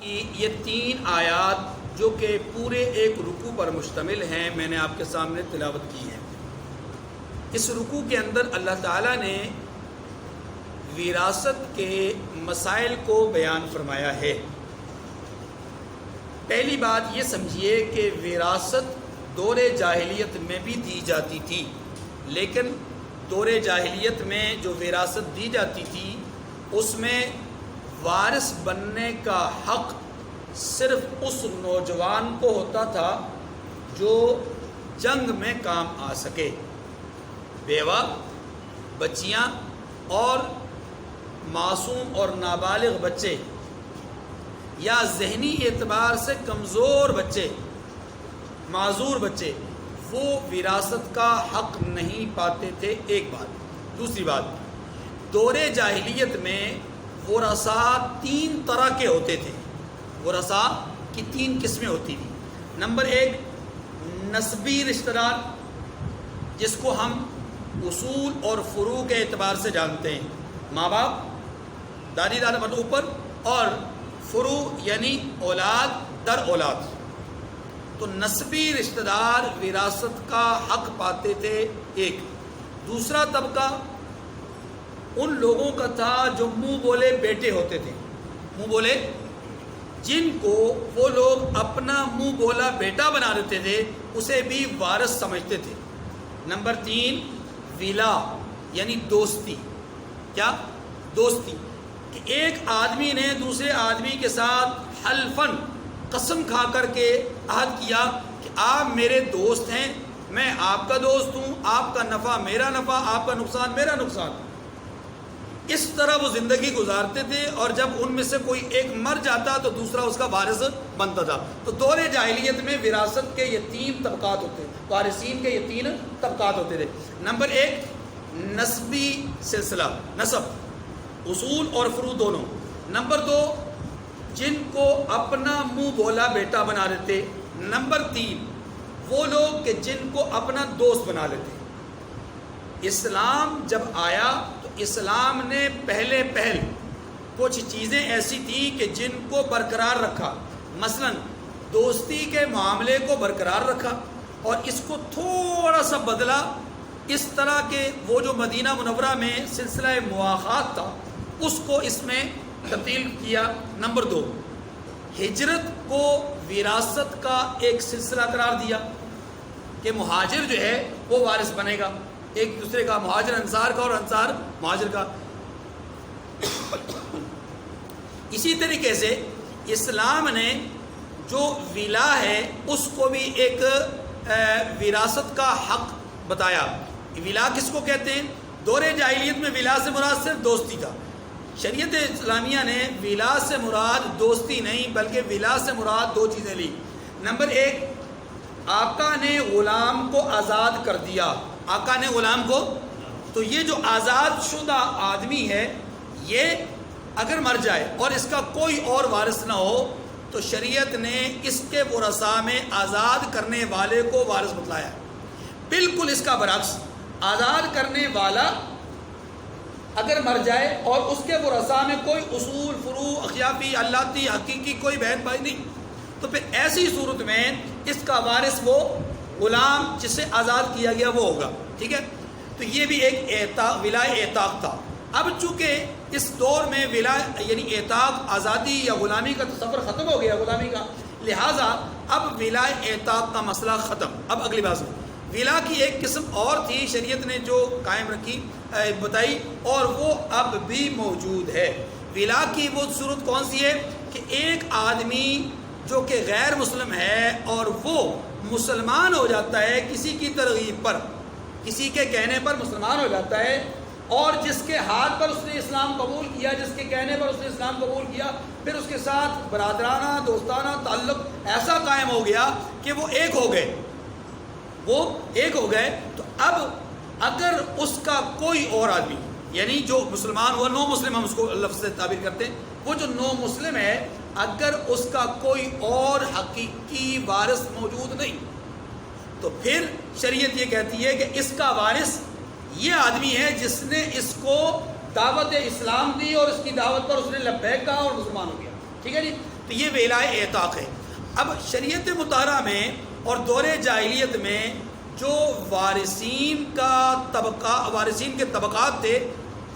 کہ یہ 3 آیات جو کہ پورے ایک رکوع پر مشتمل ہیں میں نے آپ کے سامنے تلاوت کی ہے۔ اس رکوع کے اندر اللہ تعالیٰ نے وراثت کے مسائل کو بیان فرمایا ہے۔ پہلی بات یہ سمجھیے کہ وراثت دور جاہلیت میں بھی دی جاتی تھی، لیکن دور جاہلیت میں جو وراثت دی جاتی تھی اس میں وارث بننے کا حق صرف اس نوجوان کو ہوتا تھا جو جنگ میں کام آ سکے۔ بیوہ، بچیاں اور معصوم اور نابالغ بچے یا ذہنی اعتبار سے کمزور بچے، معذور بچے، وہ وراثت کا حق نہیں پاتے تھے۔ ایک بات۔ دوسری بات، دور جاہلیت میں ورثاء 3 طرح کے ہوتے تھے۔ ورثاء کی 3 قسمیں ہوتی تھیں۔ نمبر 1 نسبی رشتہ دار، جس کو ہم اصول اور فروع کے اعتبار سے جانتے ہیں، ماں باپ، دادی دادا مطلب اوپر، اور فروع یعنی اولاد در اولاد۔ تو نسبی رشتہ دار وراثت کا حق پاتے تھے ایک۔ دوسرا طبقہ ان لوگوں کا تھا جو منہ بولے بیٹے ہوتے تھے، منہ بولے، جن کو وہ لوگ اپنا منہ بولا بیٹا بنا دیتے تھے، اسے بھی وارث سمجھتے تھے۔ نمبر 3 ولا یعنی دوستی۔ کیا؟ دوستی، کہ ایک آدمی نے دوسرے آدمی کے ساتھ حلفاً قسم کھا کر کے عہد کیا کہ آپ میرے دوست ہیں، میں آپ کا دوست ہوں، آپ کا نفع میرا نفع، آپ کا نقصان میرا نقصان۔ اس طرح وہ زندگی گزارتے تھے، اور جب ان میں سے کوئی ایک مر جاتا تو دوسرا اس کا وارث بنتا تھا۔ تو دور جاہلیت میں وراثت کے یہ 3 طبقات ہوتے تھے، وارثین کے یہ 3 طبقات ہوتے تھے۔ نمبر 1 نسبی سلسلہ، نسب، اصول اور فروع دونوں۔ نمبر 2 جن کو اپنا منہ بولا بیٹا بنا دیتے۔ نمبر 3 وہ لوگ کہ جن کو اپنا دوست بنا لیتے۔ اسلام جب آیا تو اسلام نے پہل کچھ چیزیں ایسی تھیں کہ جن کو برقرار رکھا، مثلا دوستی کے معاملے کو برقرار رکھا، اور اس کو تھوڑا سا بدلا، اس طرح کہ وہ جو مدینہ منورہ میں سلسلہ مواخات تھا اس کو اس میں تبدیل کیا۔ نمبر 2 ہجرت کو وراثت کا ایک سلسلہ قرار دیا کہ مہاجر جو ہے وہ وارث بنے گا ایک دوسرے کا، مہاجر انصار کا اور انصار مہاجر کا۔ اسی طریقے سے اسلام نے جو ولا ہے اس کو بھی ایک وراثت کا حق بتایا۔ ولا کس کو کہتے ہیں؟ دور جاہلیت میں ولا سے مراد صرف دوستی تھا۔ شریعت اسلامیہ نے ولا سے مراد دوستی نہیں بلکہ ولا سے مراد 2 چیزیں لی۔ نمبر 1 آقا نے غلام کو آزاد کر دیا۔ آقا نے غلام کو، تو یہ جو آزاد شدہ آدمی ہے یہ اگر مر جائے اور اس کا کوئی اور وارث نہ ہو تو شریعت نے اس کے ورثاء میں آزاد کرنے والے کو وارث بتلایا ہے۔ بالکل اس کا برعکس، آزاد کرنے والا اگر مر جائے اور اس کے ورثاء میں کوئی اصول، فروع، اخیافی، اللاتی، حقیقی کوئی بہن بھائی نہیں، تو پھر ایسی صورت میں اس کا وارث وہ غلام جسے آزاد کیا گیا وہ ہوگا۔ ٹھیک ہے، تو یہ بھی ایک ولا اعتاق تھا۔ اب چونکہ اس دور میں ولا یعنی اعتاق، آزادی یا غلامی کا تصور ختم ہو گیا، غلامی کا، لہٰذا اب ولا اعتاق کا مسئلہ ختم۔ اب اگلی بات سنو، ولا کی ایک قسم اور تھی شریعت نے جو قائم رکھی، بتائی، اور وہ اب بھی موجود ہے۔ ولا کی وہ صورت کون سی ہے کہ ایک آدمی جو کہ غیر مسلم ہے اور وہ مسلمان ہو جاتا ہے کسی کی ترغیب پر، کسی کے کہنے پر مسلمان ہو جاتا ہے، اور جس کے ہاتھ پر اس نے اسلام قبول کیا، جس کے کہنے پر اس نے اسلام قبول کیا، پھر اس کے ساتھ برادرانہ دوستانہ تعلق ایسا قائم ہو گیا کہ وہ ایک ہو گئے، وہ ایک ہو گئے۔ تو اب اگر اس کا کوئی اور آدمی، یعنی جو مسلمان ہوا، نو مسلم ہم اس کو لفظ سے تعبیر کرتے ہیں، وہ جو نو مسلم ہے، اگر اس کا کوئی اور حقیقی وارث موجود نہیں تو پھر شریعت یہ کہتی ہے کہ اس کا وارث یہ آدمی ہے جس نے اس کو دعوت اسلام دی اور اس کی دعوت پر اس نے لبیک کہا اور مسلمان ہو گیا۔ ٹھیک ہے جی، تو یہ ولا اعتاق ہے۔ اب شریعت مطہرہ میں اور دور جاہلیت میں جو وارثین کے طبقات تھے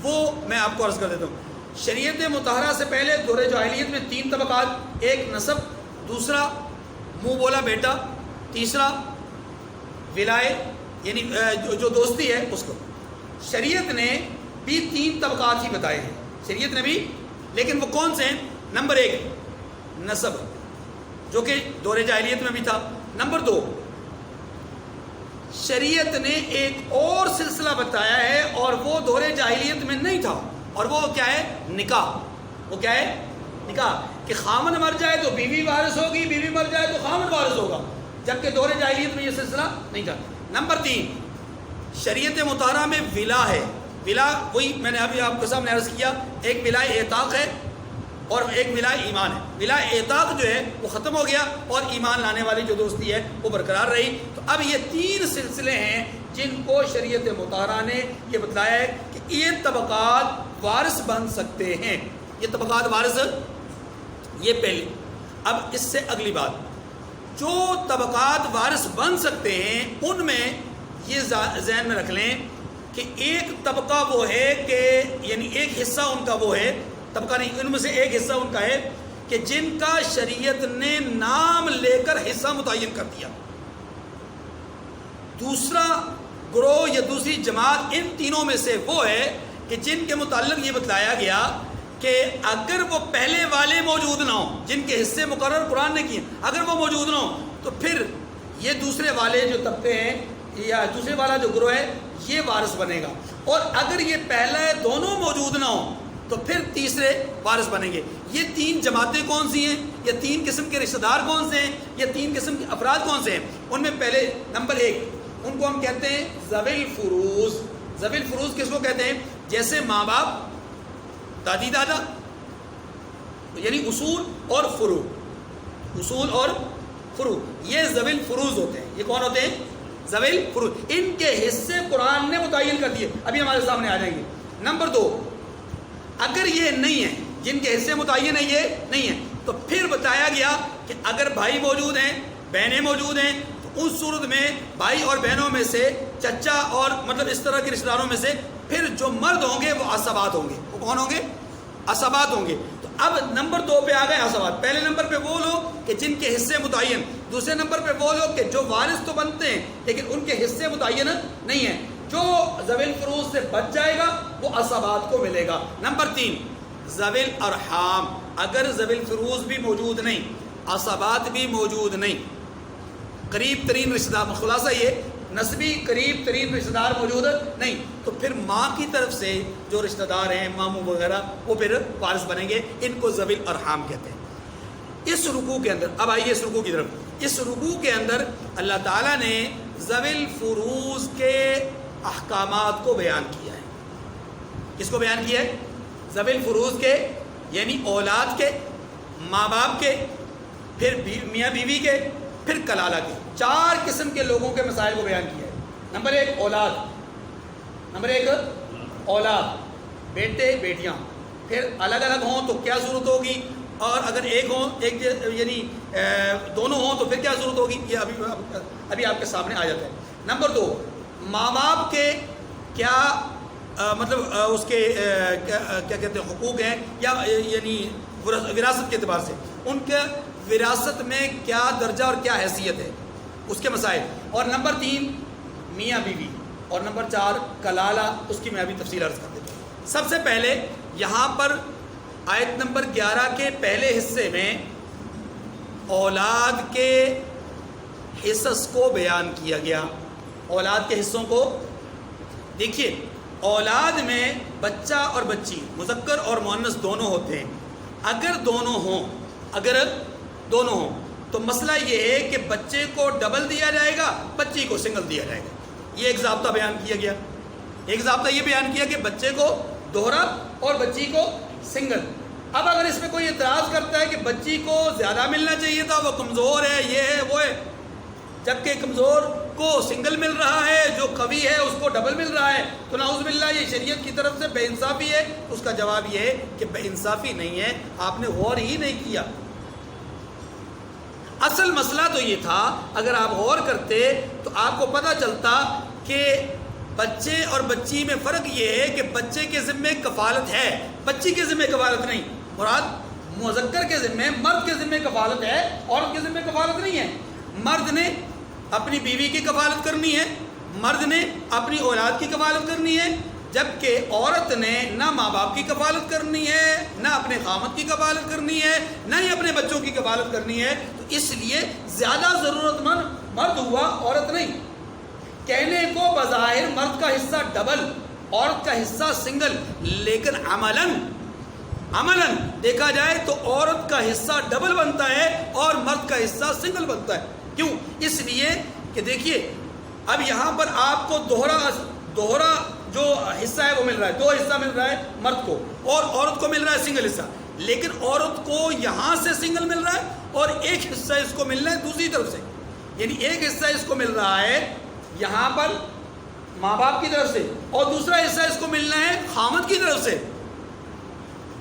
وہ میں آپ کو عرض کر دیتا ہوں۔ شریعت مطہرہ سے پہلے دور جاہلیت میں 3 طبقات، ایک نسب، دوسرا منہ بولا بیٹا، تیسرا ولایت یعنی جو دوستی ہے اس کو۔ شریعت نے بھی 3 طبقات ہی بتائے ہیں شریعت نے بھی، لیکن وہ کون سے ہیں؟ نمبر 1 نسب، جو کہ دور جاہلیت میں بھی تھا۔ نمبر 2 شریعت نے ایک اور سلسلہ بتایا ہے اور وہ دور جاہلیت میں نہیں تھا، اور وہ کیا ہے؟ نکاح۔ وہ کیا ہے؟ نکاح، کہ خامن مر جائے تو بیوی وارث ہوگی، بیوی مر جائے تو خامن وارث ہوگا، جبکہ دور جاہلیت میں یہ سلسلہ نہیں تھا۔ نمبر 3 شریعت مطہرہ میں ولا ہے۔ ولا وہی میں نے ابھی آپ کے سامنے عرض کیا، ایک ولا اعتاق ہے اور ایک ولا ایمان ہے۔ ولا اعتاق جو ہے وہ ختم ہو گیا اور ایمان لانے والی جو دوستی ہے وہ برقرار رہی۔ تو اب یہ 3 سلسلے ہیں جن کو شریعت مطہرہ نے یہ بتلایا ہے کہ یہ طبقات وارث بن سکتے ہیں، یہ طبقات وارث، یہ پہلی۔ اب اس سے اگلی بات، جو طبقات وارث بن سکتے ہیں ان میں یہ ذہن میں رکھ لیں کہ ایک طبقہ وہ ہے کہ یعنی ایک حصہ ان کا وہ ہے، طبقہ نہیں، ان میں سے ایک حصہ ان کا ہے کہ جن کا شریعت نے نام لے کر حصہ متعین کر دیا۔ دوسرا گروہ یا دوسری جماعت ان تینوں میں سے وہ ہے کہ جن کے متعلق یہ بتلایا گیا کہ اگر وہ پہلے والے موجود نہ ہوں، جن کے حصے مقرر قرآن نے کیے، اگر وہ موجود نہ ہوں تو پھر یہ دوسرے والے جو طبقے ہیں یا دوسرے والا جو گروہ ہے یہ وارث بنے گا، اور اگر یہ پہلا دونوں موجود نہ ہوں تو پھر تیسرے وارث بنیں گے۔ یہ 3 جماعتیں کون سی ہیں، یا 3 قسم کے رشتہ دار کون سے ہیں، یا 3 قسم کے افراد کون سے ہیں؟ ان میں پہلے نمبر 1 ان کو ہم کہتے ہیں ذوی الفروض۔ ذوی الفروض کس کو کہتے ہیں؟ جیسے ماں باپ، دادی دادا، یعنی اصول اور فروع، اصول اور فروع، یہ ذوی الفروض ہوتے ہیں۔ یہ کون ہوتے ہیں؟ ذوی الفروض۔ ان کے حصے قرآن نے متعین کر دیے، ابھی ہمارے سامنے آ جائیں گے۔ نمبر 2 اگر یہ نہیں ہے، جن کے حصے متعین ہیں یہ نہیں ہے، تو پھر بتایا گیا کہ اگر بھائی موجود ہیں، بہنیں موجود ہیں، تو اس صورت میں بھائی اور بہنوں میں سے چچا اور مطلب اس طرح کے رشتہ داروں میں سے پھر جو مرد ہوں گے وہ عصبات ہوں گے۔ وہ کون ہوں گے؟ عصبات ہوں گے۔ تو اب نمبر 2 پہ آ گئے عصبات۔ پہلے نمبر پہ وہ لوگ کہ جن کے حصے متعین، دوسرے نمبر پہ وہ لوگ کہ جو وارث تو بنتے ہیں لیکن ان کے حصے متعین نہیں ہیں۔ جو ذوی الفروض سے بچ جائے گا وہ عصبات کو ملے گا۔ نمبر 3 ذوی الارحام، اگر ذوی الفروض بھی موجود نہیں، عصبات بھی موجود نہیں، قریب ترین رشتہ دار، خلاصہ یہ نسبی قریب ترین رشتہ دار موجود نہیں، تو پھر ماں کی طرف سے جو رشتہ دار ہیں، ماموں وغیرہ، وہ پھر وارث بنیں گے۔ ان کو ذوی الارحام کہتے ہیں۔ اس رکوع کے اندر، اب آئیے اس رکوع کی طرف، اس رکوع کے اندر اللہ تعالیٰ نے ذوی الفروض کے احکامات کو بیان کیا ہے۔ کس کو بیان کیا ہے؟ ذوی الفروض کے، یعنی اولاد کے، ماں باپ کے، پھر میاں بیوی کے، پھر کلالہ کے، 4 قسم کے لوگوں کے مسائل کو بیان کیا ہے۔ نمبر 1 اولاد، نمبر 1 اولاد، بیٹے بیٹیاں، پھر الگ الگ ہوں تو کیا ضرورت ہوگی، اور اگر ایک ہوں، ایک یعنی دونوں ہوں تو پھر کیا ضرورت ہوگی، یہ ابھی آپ کے سامنے آ جاتا ہے۔ نمبر 2 ماں باپ کے کیا مطلب اس کے کیا کہتے ہیں حقوق ہیں، یا یعنی وراثت کے اعتبار سے ان کے وراثت میں کیا درجہ اور کیا حیثیت ہے، اس کے مسائل۔ اور نمبر 3 میاں بیوی، اور نمبر 4 کلالہ، اس کی میں ابھی تفصیل عرض کر دیتا ہوں۔ سب سے پہلے یہاں پر آیت نمبر 11 کے پہلے حصے میں اولاد کے حصص کو بیان کیا گیا۔ اولاد کے حصوں کو دیکھیے، اولاد میں بچہ اور بچی، مذکر اور مؤنث دونوں ہوتے ہیں۔ اگر دونوں ہوں تو مسئلہ یہ ہے کہ بچے کو ڈبل دیا جائے گا، بچی کو سنگل دیا جائے گا۔ یہ ایک ضابطہ بیان کیا گیا۔ ایک ضابطہ یہ بیان کیا کہ بچے کو دوہرا اور بچی کو سنگل۔ اب اگر اس میں کوئی اعتراض کرتا ہے کہ بچی کو زیادہ ملنا چاہیے تھا، وہ کمزور ہے، یہ ہے وہ ہے، جبکہ کمزور کو سنگل مل رہا ہے، جو قوی ہے اس کو ڈبل مل رہا ہے، تو نعوذ باللہ یہ شریعت کی طرف سے بے انصافی ہے۔ اس کا جواب یہ ہے کہ بے انصافی نہیں ہے، آپ نے غور ہی نہیں کیا۔ اصل مسئلہ تو یہ تھا، اگر آپ غور کرتے تو آپ کو پتہ چلتا کہ بچے اور بچی میں فرق یہ ہے کہ بچے کے ذمے کفالت ہے، بچی کے ذمے کفالت نہیں۔ مراد مذکر کے ذمے، مرد کے ذمے کفالت ہے، عورت کے ذمے کفالت نہیں ہے۔ مرد نے اپنی بیوی کی کفالت کرنی ہے، مرد نے اپنی اولاد کی کفالت کرنی ہے، جبکہ عورت نے نہ ماں باپ کی کفالت کرنی ہے، نہ اپنے خامد کی کفالت کرنی ہے، نہ ہی اپنے بچوں کی کفالت کرنی ہے۔ تو اس لیے زیادہ ضرورت مند مرد ہوا، عورت نہیں۔ کہنے کو بظاہر مرد کا حصہ ڈبل، عورت کا حصہ سنگل، لیکن عملاً دیکھا جائے تو عورت کا حصہ ڈبل بنتا ہے اور مرد کا حصہ سنگل بنتا ہے۔ کیوں؟ اس لیے کہ دیکھیے اب یہاں پر آپ کو دوہرا جو حصہ ہے وہ مل رہا ہے، دو حصہ مل رہا ہے مرد کو اور عورت کو مل رہا ہے سنگل حصہ، لیکن عورت کو یہاں سے سنگل مل رہا ہے اور ایک حصہ اس کو مل رہا ہے دوسری طرف سے، یعنی ایک حصہ اس کو مل رہا ہے یہاں پر ماں باپ کی طرف سے اور دوسرا حصہ اس کو ملنا ہے خامد کی طرف سے۔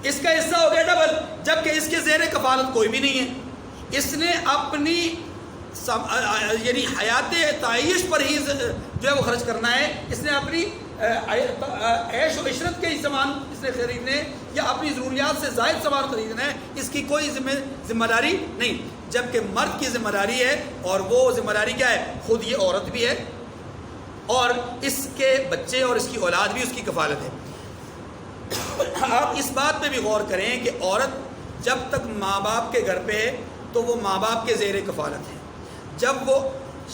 اس کا حصہ ہو گیا ڈبل، جبکہ اس کے زیر کفالت کوئی بھی نہیں ہے۔ اس نے اپنی یعنی حیات تعیش پر ہی جو ہے وہ خرچ کرنا ہے، اس نے اپنی عیش و عشرت کے سامان اس نے خریدنے یا اپنی ضروریات سے زائد سامان خریدنا ہے، اس کی کوئی ذمہ داری نہیں، جبکہ مرد کی ذمہ داری ہے، اور وہ ذمہ داری کیا ہے؟ خود یہ عورت بھی ہے اور اس کے بچے اور اس کی اولاد بھی اس کی کفالت ہے۔ آپ اس بات پہ بھی غور کریں کہ عورت جب تک ماں باپ کے گھر پہ ہے تو وہ ماں باپ کے زیر کفالت ہے، جب وہ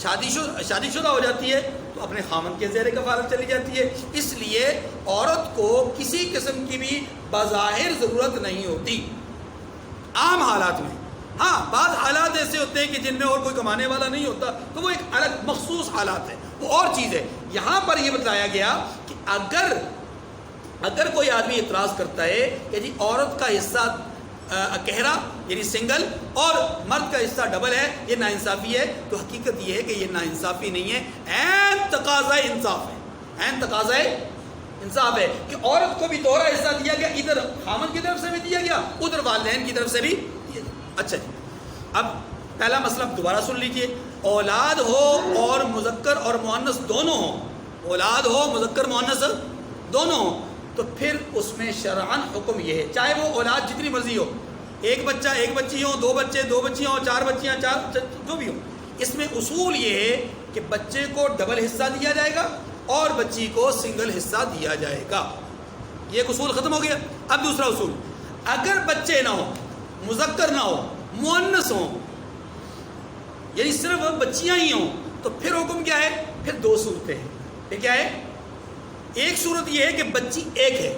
شادی شدہ ہو جاتی ہے تو اپنے خامن کے زیر کفالت چلی جاتی ہے۔ اس لیے عورت کو کسی قسم کی بھی بظاہر ضرورت نہیں ہوتی عام حالات میں۔ ہاں بعض حالات ایسے ہوتے ہیں کہ جن میں اور کوئی کمانے والا نہیں ہوتا تو وہ ایک الگ مخصوص حالات ہے، وہ اور چیز ہے۔ یہاں پر یہ بتایا گیا کہ اگر کوئی آدمی اعتراض کرتا ہے کہ جی عورت کا حصہ کہرا یعنی سنگل اور مرد کا حصہ ڈبل ہے، یہ ناانصافی ہے، تو حقیقت یہ ہے کہ یہ ناانصافی نہیں ہے، عین تقاضۂ انصاف ہے، عین تقاضۂ انصاف ہے کہ عورت کو بھی دوہرا حصہ دیا گیا، ادھر خامن کی طرف سے بھی دیا گیا، ادھر والدین کی طرف سے بھی دیا گیا۔ اچھا جی، اب پہلا مسئلہ دوبارہ سن لیجئے، اولاد ہو اور مذکر اور مؤنث دونوں ہوں، اولاد ہو مذکر مؤنث دونوں ہوں، تو پھر اس میں شرعاً حکم یہ ہے، چاہے وہ اولاد جتنی مرضی ہو، ایک بچہ ایک بچی ہو، دو بچے دو بچیاں ہوں، چار بچیاں چار، جو بھی ہو، اس میں اصول یہ ہے کہ بچے کو ڈبل حصہ دیا جائے گا اور بچی کو سنگل حصہ دیا جائے گا۔ یہ ایک اصول ختم ہو گیا۔ اب دوسرا اصول، اگر بچے نہ ہوں، مذکر نہ ہو، مؤنث ہوں، یعنی صرف بچیاں ہی ہوں، تو پھر حکم کیا ہے؟ پھر دو صورتیں ہیں۔ یہ کیا ہے؟ ایک صورت یہ ہے کہ بچی ایک ہے،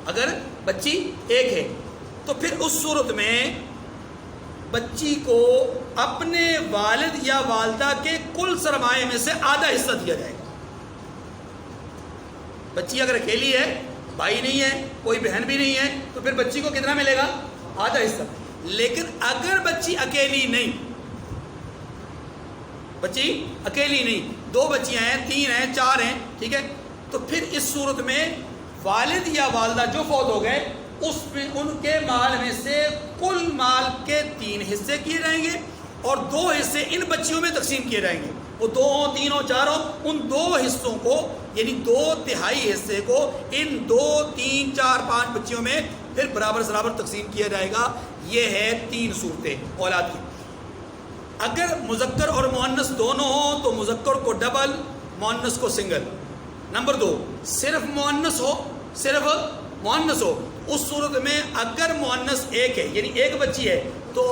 اگر بچی ایک ہے تو پھر اس صورت میں بچی کو اپنے والد یا والدہ کے کل سرمایے میں سے آدھا حصہ دیا جائے گا۔ بچی اگر اکیلی ہے، بھائی نہیں ہے، کوئی بہن بھی نہیں ہے، تو پھر بچی کو کتنا ملے گا؟ آدھا حصہ۔ لیکن اگر بچی اکیلی نہیں، بچی اکیلی نہیں، دو بچیاں ہیں، تین ہیں، چار ہیں، ٹھیک ہے، تو پھر اس صورت میں والد یا والدہ جو فوت ہو گئے اس میں ان کے مال میں سے کل مال کے 3 حصے کیے جائیں گے اور 2 حصے ان بچیوں میں تقسیم کیے جائیں گے۔ وہ 2 ہوں، 3 ہوں، 4 ہوں، ان 2 حصوں کو یعنی 2/3 حصے کو ان 2، 3، 4، 5 بچیوں میں پھر برابر تقسیم کیا جائے گا۔ یہ ہے 3 صورتیں اولاد کی۔ اگر مذکر اور مؤنث دونوں ہوں تو مذکر کو ڈبل، مؤنث کو سنگل۔ نمبر 2، صرف مؤنث ہو، اس صورت میں اگر مؤنث ایک ہے یعنی ایک بچی ہے تو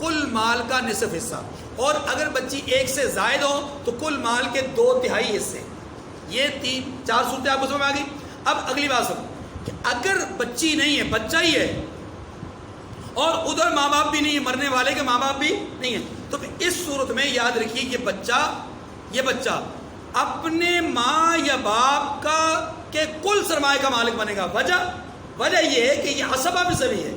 کل مال کا نصف حصہ، اور اگر بچی ایک سے زائد ہو تو کل مال کے 2/3 حصے۔ یہ 4 صورتیں آپ کو سمجھ میں آ گئی۔ اب اگلی بات سنو کہ اگر بچی نہیں ہے، بچہ ہی ہے اور ادھر ماں باپ بھی نہیں ہے، مرنے والے کے ماں باپ بھی نہیں ہے، تو اس صورت میں یاد رکھیے یہ بچہ اپنے ماں یا باپ کا کے کل سرمایہ کا مالک بنے گا۔ وجہ یہ ہے کہ یہ عصبہ بھی صحیح ہے،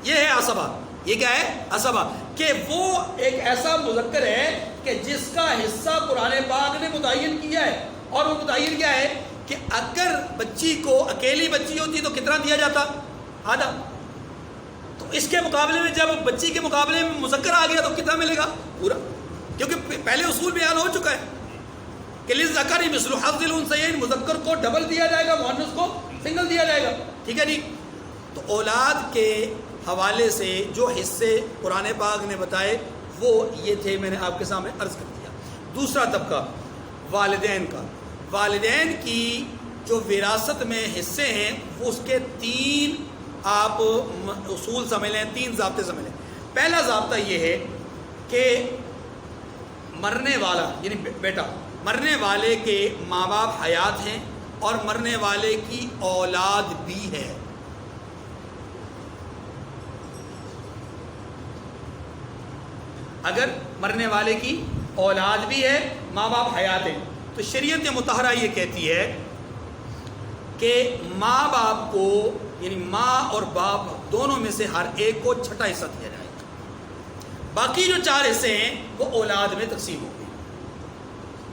یہ ہے عصبہ۔ یہ کیا ہے؟ عصبہ، کہ وہ ایک ایسا مذکر ہے کہ جس کا حصہ قرآن پاک نے متعین کیا ہے، اور وہ متعین کیا ہے کہ اگر بچی کو اکیلی بچی ہوتی تو کتنا دیا جاتا؟ آدھا۔ تو اس کے مقابلے میں جب بچی کے مقابلے میں مذکر آ گیا تو کتنا ملے گا؟ پورا، کیونکہ پہلے اصول بیان ہو چکا ہے کہ للذکر مثل حظ الانثیین، مذکر کو ڈبل دیا جائے گا، مؤنث کو سنگل دیا جائے گا، ٹھیک ہے جی۔ تو اولاد کے حوالے سے جو حصے قرآن پاک نے بتائے وہ یہ تھے، میں نے آپ کے سامنے عرض کر دیا۔ دوسرا طبقہ والدین کا، والدین کی جو وراثت میں حصے ہیں وہ اس کے 3 آپ اصول سمجھ لیں، 3 ضابطے سمجھ لیں۔ پہلا ضابطہ یہ ہے کہ مرنے والا یعنی بیٹا، مرنے والے کے ماں باپ حیات ہیں اور مرنے والے کی اولاد بھی ہے۔ اگر مرنے والے کی اولاد بھی ہے، ماں باپ حیات ہیں، تو شریعت مطہرہ یہ کہتی ہے کہ ماں باپ کو یعنی ماں اور باپ دونوں میں سے ہر ایک کو چھٹا حصہ دیا جائے گا۔ باقی جو 4 حصے ہیں وہ اولاد میں تقسیم ہوں گے۔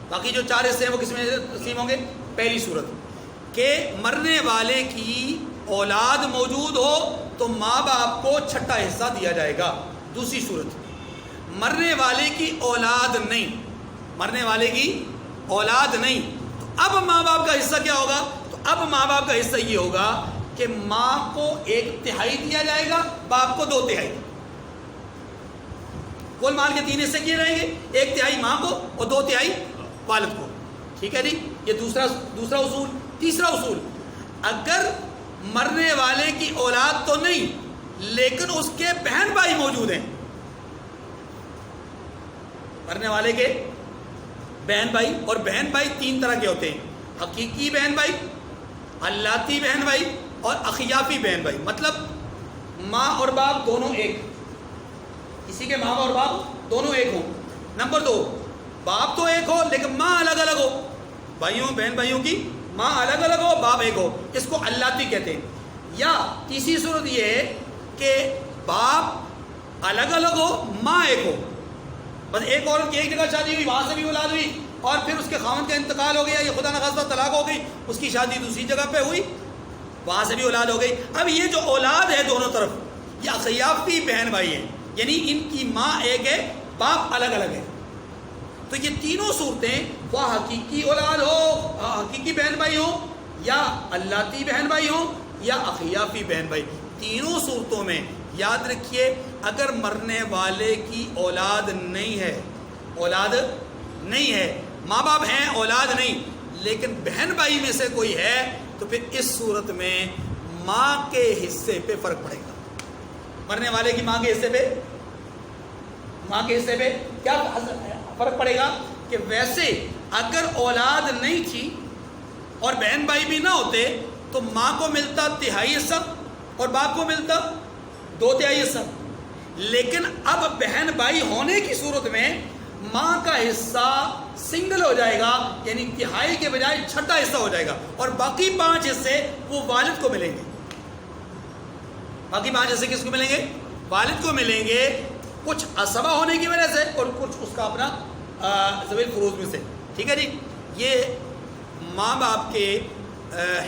باقی جو 4 حصے ہیں وہ کس میں تقسیم ہوں گے؟ پہلی صورت کہ مرنے والے کی اولاد موجود ہو تو ماں باپ کو چھٹا حصہ دیا جائے گا۔ دوسری صورت مرنے والے کی اولاد نہیں، مرنے والے کی اولاد نہیں، تو اب ماں باپ کا حصہ کیا ہوگا؟ تو اب ماں باپ کا حصہ یہ ہوگا کہ ماں کو 1/3 دیا جائے گا، باپ کو 2/3۔ کل مال کے 3 حصے کیے رہیں گے، 1/3 ماں کو اور 2/3 والد کو، ٹھیک ہے جی۔ یہ دوسرا اصول۔ تیسرا اصول، اگر مرنے والے کی اولاد تو نہیں لیکن اس کے بہن بھائی موجود ہیں، مرنے والے کے بہن بھائی، اور بہن بھائی 3 طرح کے ہوتے ہیں، حقیقی بہن بھائی، علاتی بہن بھائی اور اخیافی بہن بھائی، مطلب ماں اور باپ دونوں ایک، کسی کے ماں اور باپ دونوں ایک ہوں۔ نمبر 2، باپ تو ایک ہو لیکن ماں الگ الگ ہو، بھائیوں بہن بھائیوں کی ماں الگ الگ ہو، باپ ایک ہو، اس کو علاتی کہتے ہیں۔ یا تیسری صورت یہ ہے کہ باپ الگ الگ ہو، ماں ایک ہو، بس ایک عورت کی ایک جگہ شادی ہوئی، وہاں سے بھی اولاد ہوئی، اور پھر اس کے خاوند کا انتقال ہو گیا، یہ خدا نخواستہ طلاق ہو گئی، اس کی شادی دوسری جگہ پہ ہوئی، وہاں سے بھی اولاد ہو گئی۔ اب یہ جو اولاد ہے دونوں طرف یہ اخیافی بہن بھائی ہیں، یعنی ان کی ماں ایک ہے، باپ الگ الگ ہے۔ تو یہ تینوں صورتیں، وہ حقیقی اولاد ہو، حقیقی بہن بھائی ہوں، یا علاتی بہن بھائی ہوں، یا اخیافی بہن بھائی، تینوں صورتوں میں یاد رکھیے اگر مرنے والے کی اولاد نہیں ہے، اولاد نہیں ہے، ماں باپ ہیں اولاد نہیں، لیکن بہن بھائی میں سے کوئی ہے، تو پھر اس صورت میں ماں کے حصے پہ فرق پڑے گا۔ مرنے والے کی ماں کے حصے پہ کیا فرق پڑے گا کہ ویسے اگر اولاد نہیں تھی اور بہن بھائی بھی نہ ہوتے تو ماں کو ملتا 1/3 حصہ اور باپ کو ملتا 2/3 حصہ، لیکن اب بہن بھائی ہونے کی صورت میں ماں کا حصہ سنگل ہو جائے گا، یعنی 1/3 کے بجائے چھٹا حصہ ہو جائے گا، اور باقی 5 حصے وہ والد کو ملیں گے۔ باقی 5 حصے کس کو ملیں گے؟ والد کو ملیں گے، کچھ عصبہ ہونے کی وجہ سے اور کچھ اس کا اپنا ذوی الفروض میں سے، ٹھیک ہے جی۔ یہ ماں باپ کے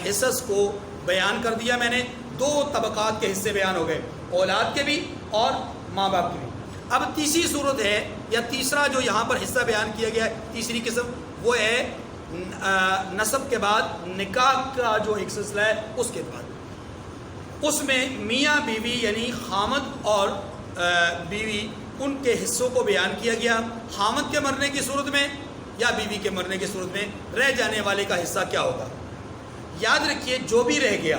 حصص کو بیان کر دیا میں نے، 2 طبقات کے حصے بیان ہو گئے، اولاد کے بھی اور ماں باپ کے بھی۔ اب تیسری صورت ہے یا تیسرا جو یہاں پر حصہ بیان کیا گیا ہے، تیسری قسم، وہ ہے نسب کے بعد نکاح کا جو ایک سلسلہ ہے اس کے بعد، اس میں میاں بیوی یعنی خامد اور بیوی ان کے حصوں کو بیان کیا گیا۔ خامد کے مرنے کی صورت میں یا بیوی کے مرنے کی صورت میں رہ جانے والے کا حصہ کیا ہوگا؟ یاد رکھیے جو بھی رہ گیا،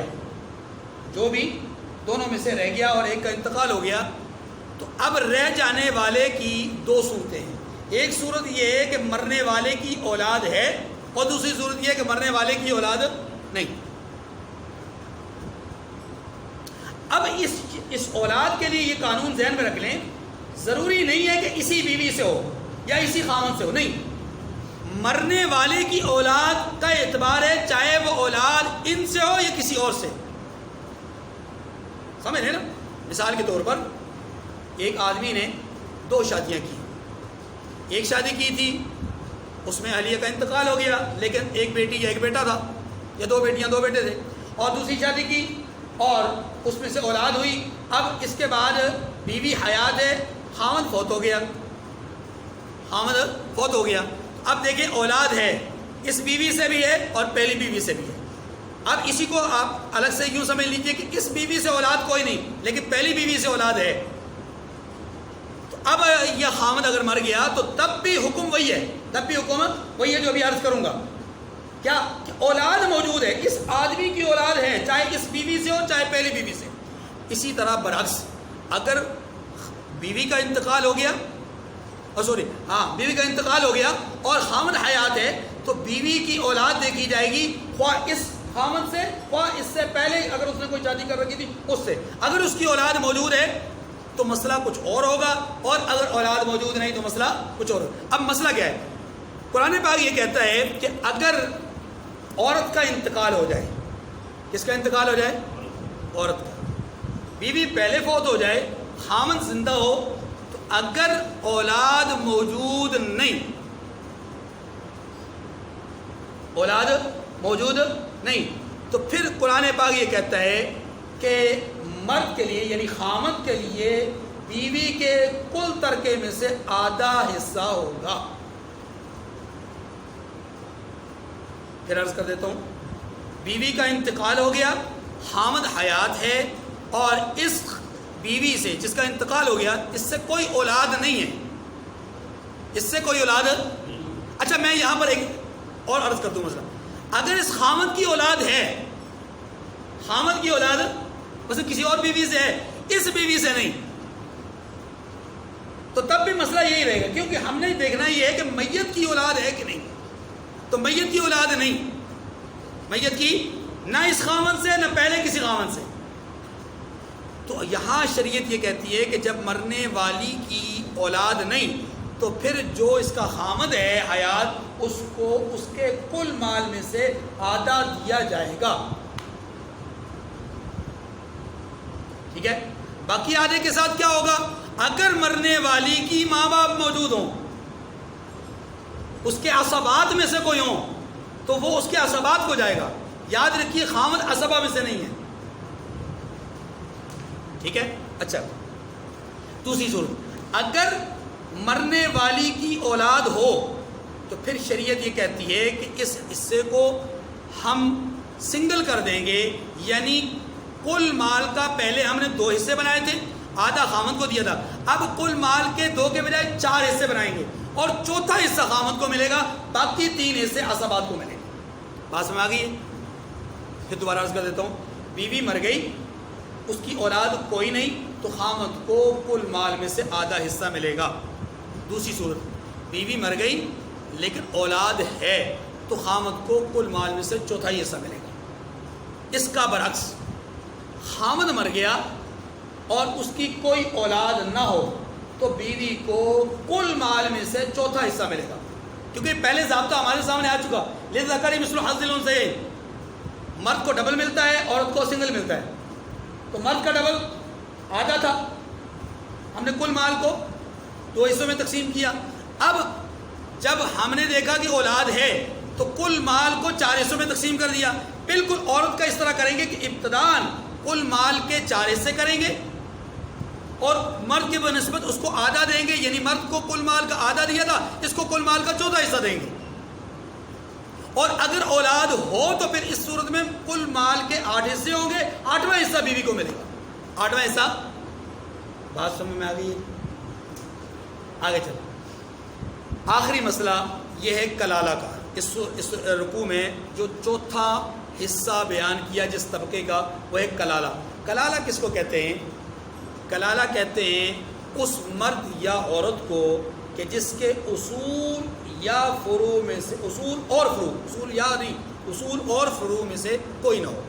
جو بھی دونوں میں سے رہ گیا اور ایک کا انتقال ہو گیا، تو اب رہ جانے والے کی 2 صورتیں ہیں۔ ایک صورت یہ ہے کہ مرنے والے کی اولاد ہے، اور دوسری صورت یہ ہے کہ مرنے والے کی اولاد نہیں۔ اب اس اولاد کے لیے یہ قانون ذہن میں رکھ لیں، ضروری نہیں ہے کہ اسی بیوی سے ہو یا اسی خاوند سے ہو، نہیں، مرنے والے کی اولاد کا اعتبار ہے چاہے وہ اولاد ان سے ہو یا کسی اور سے، سمجھ رہے نا؟ مثال کے طور پر ایک آدمی نے 2 شادیاں کی، ایک شادی کی تھی اس میں اہلیہ کا انتقال ہو گیا لیکن ایک بیٹی یا ایک بیٹا تھا، یا 2 بیٹیاں 2 بیٹے تھے، اور دوسری شادی کی اور اس میں سے اولاد ہوئی اب اس کے بعد بیوی حیات ہے، خاوند فوت ہو گیا، خاوند فوت ہو گیا، اب دیکھیں اولاد ہے، اس بیوی سے بھی ہے اور پہلی بیوی سے بھی ہے۔ اب اسی کو آپ الگ سے یوں سمجھ لیجئے کہ اس بیوی سے اولاد کوئی نہیں، لیکن پہلی بیوی سے اولاد ہے، تو اب یہ خاوند اگر مر گیا تو تب بھی حکم وہی ہے، تب بھی حکم وہی ہے جو ابھی عرض کروں گا، کیا کہ اولاد موجود ہے، اس آدمی کی اولاد ہے، چاہے اس بیوی سے ہو چاہے پہلی بیوی سے۔ اسی طرح برعکس اگر بیوی کا انتقال ہو گیا، بیوی کا انتقال ہو گیا اور خاوند حیات ہے، تو بیوی کی اولاد دیکھی جائے گی، خواہ اس خاوند سے خواہ اس سے پہلے اگر اس نے کوئی شادی کر رکھی تھی اس سے، اگر اس کی اولاد موجود ہے تو مسئلہ کچھ اور ہوگا، اور اگر اولاد موجود نہیں تو مسئلہ کچھ اور ہوگا۔ اب مسئلہ کیا ہے؟ قرآن پاک یہ کہتا ہے کہ اگر عورت کا انتقال ہو جائے، کس کا انتقال ہو جائے؟ عورت کا، بیوی پہلے فوت ہو جائے، خاوند زندہ ہو، تو اگر اولاد موجود نہیں، اولاد موجود نہیں، تو پھر قرآن پاک یہ کہتا ہے کہ مرد کے لیے یعنی خاوند کے لیے بیوی کے کل ترکے میں سے آدھا حصہ ہوگا۔ پھر عرض کر دیتا ہوں، بیوی کا انتقال ہو گیا، خاوند حیات ہے، اور اس بیوی سے جس کا انتقال ہو گیا اس سے کوئی اولاد نہیں ہے، اس سے کوئی اولاد۔ اچھا میں یہاں پر ایک اور عرض کر دوں مسئلہ، اگر اس خاوند کی اولاد ہے، خاوند کی اولاد مثلا کسی اور بیوی سے ہے، اس بیوی سے نہیں، تو تب بھی مسئلہ یہی رہے گا، کیونکہ ہم نے دیکھنا یہ ہے کہ میت کی اولاد ہے کہ نہیں، تو میت کی اولاد نہیں، میت کی نہ اس خاوند سے نہ پہلے کسی خاوند سے، تو یہاں شریعت یہ کہتی ہے کہ جب مرنے والی کی اولاد نہیں تو پھر جو اس کا خاوند ہے حیات، اس کو اس کے کل مال میں سے آدھا دیا جائے گا، ٹھیک ہے؟ باقی آدھے کے ساتھ کیا ہوگا؟ اگر مرنے والی کی ماں باپ موجود ہوں، اس کے عصبات میں سے کوئی ہوں، تو وہ اس کے عصبات کو جائے گا، یاد رکھیے خاوند عصبہ میں سے نہیں ہے، ٹھیک ہے؟ اچھا دوسری صورت، اگر مرنے والی کی اولاد ہو تو پھر شریعت یہ کہتی ہے کہ اس حصے کو ہم سنگل کر دیں گے، یعنی کل مال کا پہلے ہم نے 2 حصے بنائے تھے، آدھا خاوند کو دیا تھا، اب کل مال کے 2 کے بجائے 4 حصے بنائیں گے، اور چوتھا حصہ خاوند کو ملے گا، باقی 3 حصے عصبات کو ملیں گے۔ بات سمجھ آ گئی ہے؟ پھر دوبارہ عرض کر دیتا ہوں، بیوی مر گئی، اس کی اولاد کوئی نہیں، تو خاوند کو کل مال میں سے آدھا حصہ ملے گا۔ دوسری صورت، بیوی مر گئی لیکن اولاد ہے، تو خاوند کو کل مال میں سے چوتھائی حصہ ملے گا۔ اس کا برعکس، خاوند مر گیا اور اس کی کوئی اولاد نہ ہو تو بیوی کو کل مال میں سے چوتھا حصہ ملے گا، کیونکہ پہلے ضابطہ ہمارے سامنے آ چکا، للذکر مثل حظ الانثیین، مرد کو ڈبل ملتا ہے، عورت کو سنگل ملتا ہے، تو مرد کا ڈبل آدھا تھا، ہم نے کل مال کو 2 حصوں میں تقسیم کیا، اب جب ہم نے دیکھا کہ اولاد ہے تو کل مال کو 4 حصوں میں تقسیم کر دیا۔ بالکل عورت کا اس طرح کریں گے کہ ابتداً کل مال کے 4 حصے کریں گے اور مرد کے بنسبت اس کو آدھا دیں گے، یعنی مرد کو کل مال کا آدھا دیا تھا، اس کو کل مال کا چوتھا حصہ دیں گے، اور اگر اولاد ہو تو پھر اس صورت میں کل مال کے 8 حصے ہوں گے، 8واں حصہ بیوی کو ملے گا، 8واں حصہ۔ بات سمجھ میں آ گئی ہے؟ آگے چلو، آخری مسئلہ یہ ہے کلالہ کا۔ اس رکوع میں جو چوتھا حصہ بیان کیا جس طبقے کا، وہ ہے کلالہ۔ کلالہ کس کو کہتے ہیں؟ کلالہ کہتے ہیں اس مرد یا عورت کو کہ جس کے اصول یا فروع میں سے، اصول اور فروع میں سے کوئی نہ ہو،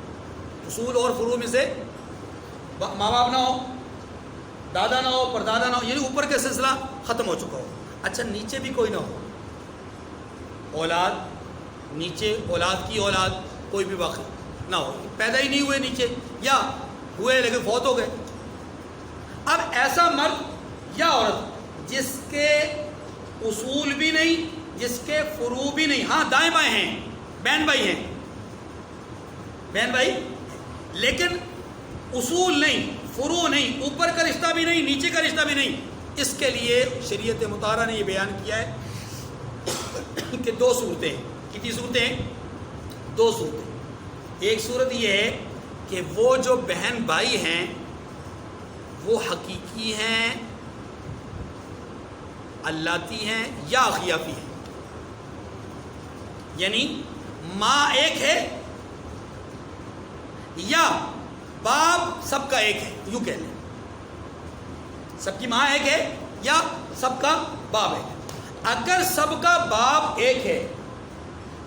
اصول اور فروع میں سے ماں باپ نہ ہو، دادا نہ ہو، پردادا نہ ہو، یعنی اوپر کا سلسلہ ختم ہو چکا ہو۔ اچھا نیچے بھی کوئی نہ ہو، اولاد، نیچے اولاد کی اولاد کوئی بھی واقع نہ ہو، پیدا ہی نہیں ہوئے نیچے، یا ہوئے لیکن فوت ہو گئے۔ اب ایسا مرد یا عورت جس کے اصول بھی نہیں، جس کے فروع بھی نہیں، ہاں دائیں بائیں ہیں، بہن بھائی ہیں، بہن بھائی، لیکن اصول نہیں، فروع نہیں، اوپر کا رشتہ بھی نہیں، نیچے کا رشتہ بھی نہیں. اس کے لیے شریعت مطہرہ نے یہ بیان کیا ہے کہ دو صورتیں ہیں. کتنی صورتیں ہیں؟ دو صورتیں. ایک صورت یہ ہے کہ وہ جو بہن بھائی ہیں وہ حقیقی ہیں، اللاتی ہیں یا اخیافی ہیں، یعنی ماں ایک ہے یا باپ سب کا ایک ہے، یوں کہہ لیں سب کی ماں ایک ہے یا سب کا باپ ایک ہے. اگر سب کا باپ ایک ہے